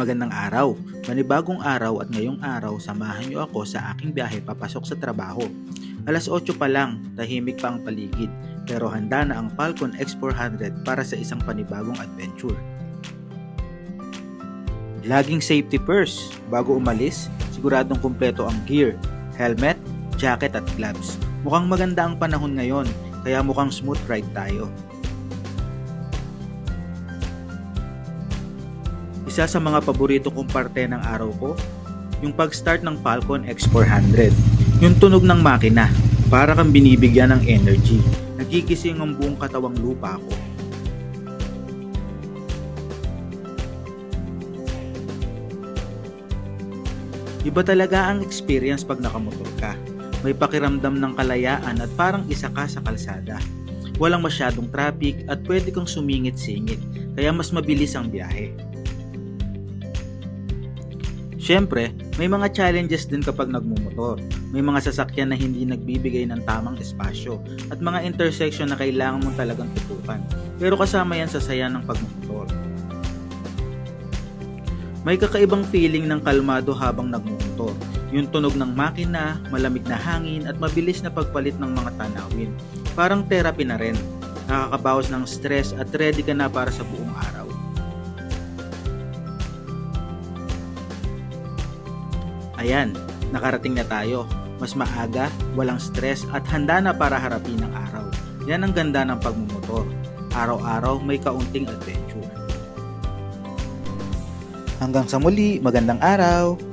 Magandang araw, panibagong araw at ngayong araw samahan niyo ako sa aking biyahe papasok sa trabaho. Alas 8 pa lang, tahimik pa ang paligid, pero handa na ang Falcon X400 para sa isang panibagong adventure. Laging safety first, bago umalis, siguradong kumpleto ang gear, helmet, jacket at gloves. Mukhang maganda ang panahon ngayon, kaya mukhang smooth ride tayo. Isa sa mga paborito kong parte ng araw ko, yung pag-start ng Falcon X400. Yung tunog ng makina, para kang binibigyan ng energy. Nagigising ang buong katawang lupa ko. Iba talaga ang experience pag nakamotor ka. May pakiramdam ng kalayaan at parang isa ka sa kalsada. Walang masyadong traffic at pwede kang sumingit-singit, kaya mas mabilis ang biyahe. Siyempre, may mga challenges din kapag nagmumotor. May mga sasakyan na hindi nagbibigay ng tamang espasyo at mga intersection na kailangan mong talagang tutukan. Pero kasama yan sa saya ng pagmumotor. May kakaibang feeling ng kalmado habang nagmumotor. Yung tunog ng makina, malamig na hangin at mabilis na pagpalit ng mga tanawin. Parang therapy na rin. Nakakabawas ng stress at ready ka na para sa buong araw. Ayan, nakarating na tayo. Mas maaga, walang stress at handa na para harapin ang araw. Yan ang ganda ng pagmumotor. Araw-araw may kaunting adventure. Hanggang sa muli, magandang araw!